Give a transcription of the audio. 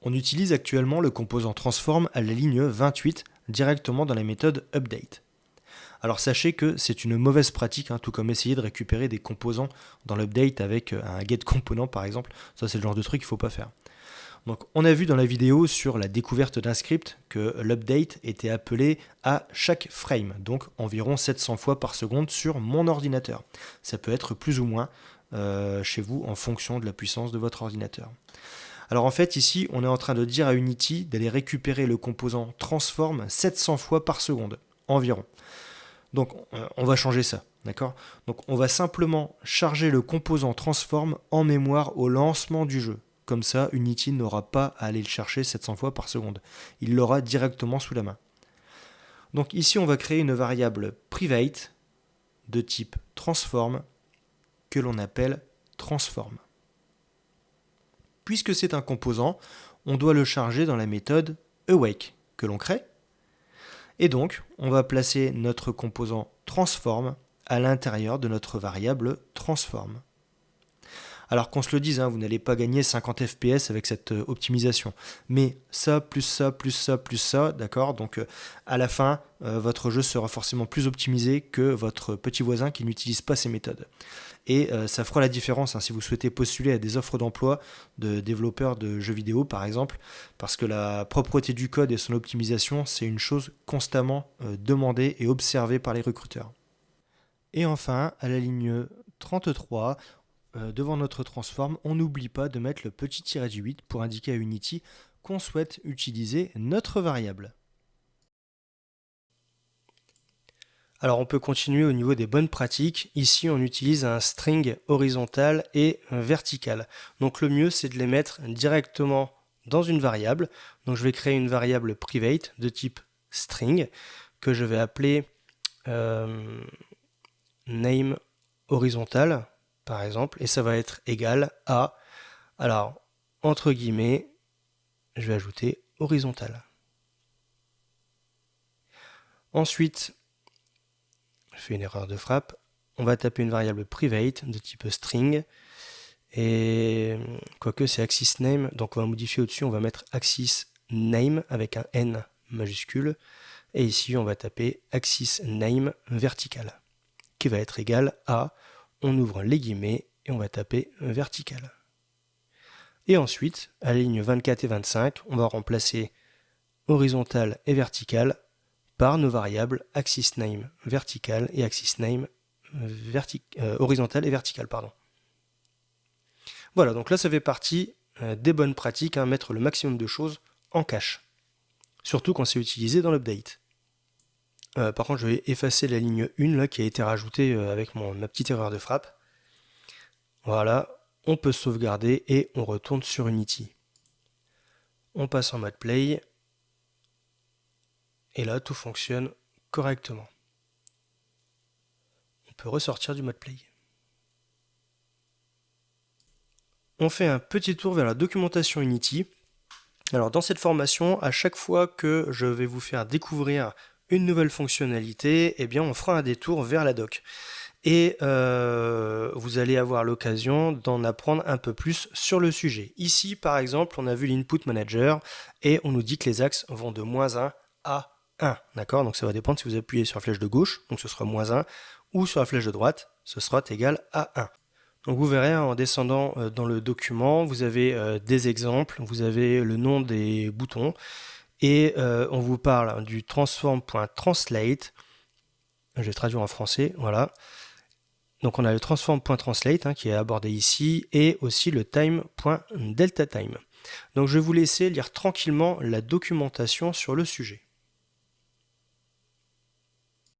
On utilise actuellement le composant transform à la ligne 28 directement dans la méthode update. Alors sachez que c'est une mauvaise pratique, tout comme essayer de récupérer des composants dans l'update avec un getComponent par exemple. Ça c'est le genre de truc qu'il ne faut pas faire. Donc on a vu dans la vidéo sur la découverte d'un script que l'update était appelé à chaque frame, donc environ 700 fois par seconde sur mon ordinateur. Ça peut être plus ou moins chez vous en fonction de la puissance de votre ordinateur. Alors en fait ici on est en train de dire à Unity d'aller récupérer le composant transform 700 fois par seconde environ. Donc on va changer ça, d'accord? Donc on va simplement charger le composant transform en mémoire au lancement du jeu. Comme ça, Unity n'aura pas à aller le chercher 700 fois par seconde. Il l'aura directement sous la main. Donc ici, on va créer une variable private de type transform que l'on appelle transform. Puisque c'est un composant, on doit le charger dans la méthode awake que l'on crée. Et donc, on va placer notre composant transform à l'intérieur de notre variable transform. Alors qu'on se le dise, vous n'allez pas gagner 50 FPS avec cette optimisation. Mais ça, plus ça, plus ça, plus ça, d'accord? Donc à la fin, votre jeu sera forcément plus optimisé que votre petit voisin qui n'utilise pas ces méthodes. Et ça fera la différence si vous souhaitez postuler à des offres d'emploi de développeurs de jeux vidéo, par exemple, parce que la propreté du code et son optimisation, c'est une chose constamment demandée et observée par les recruteurs. Et enfin, à la ligne 33, devant notre transform, on n'oublie pas de mettre le petit tiret du 8 pour indiquer à Unity qu'on souhaite utiliser notre variable. Alors on peut continuer au niveau des bonnes pratiques. Ici on utilise un string horizontal et vertical. Donc le mieux c'est de les mettre directement dans une variable. Donc je vais créer une variable private de type string que je vais appeler name horizontal par exemple, et ça va être égal à, alors, entre guillemets, je vais ajouter horizontal. Ensuite, je fais une erreur de frappe, on va taper une variable private de type string, et quoique c'est axis name, donc on va modifier au-dessus, on va mettre axis name avec un N majuscule, et ici on va taper axis name vertical, qui va être égal à, on ouvre les guillemets et on va taper vertical. Et ensuite, à la ligne 24 et 25, on va remplacer horizontal et vertical par nos variables axis name vertical et axis name horizontal et vertical. Voilà, donc là ça fait partie des bonnes pratiques, mettre le maximum de choses en cache. Surtout quand c'est utilisé dans l'update. Par contre, je vais effacer la ligne 1 là, qui a été rajoutée avec ma petite erreur de frappe. Voilà, on peut sauvegarder et on retourne sur Unity. On passe en mode play. Et là, tout fonctionne correctement. On peut ressortir du mode play. On fait un petit tour vers la documentation Unity. Alors dans cette formation, à chaque fois que je vais vous faire découvrir une nouvelle fonctionnalité, eh bien on fera un détour vers la doc. Et vous allez avoir l'occasion d'en apprendre un peu plus sur le sujet. Ici, par exemple, on a vu l'input manager et on nous dit que les axes vont de -1 à 1. D'accord? Donc ça va dépendre si vous appuyez sur la flèche de gauche, donc ce sera -1, ou sur la flèche de droite, ce sera égal à 1. Donc vous verrez en descendant dans le document, vous avez des exemples, vous avez le nom des boutons, et on vous parle du transform.translate. Je vais traduire en français, voilà. Donc on a le transform.translate qui est abordé ici, et aussi le time.deltaTime. Donc je vais vous laisser lire tranquillement la documentation sur le sujet.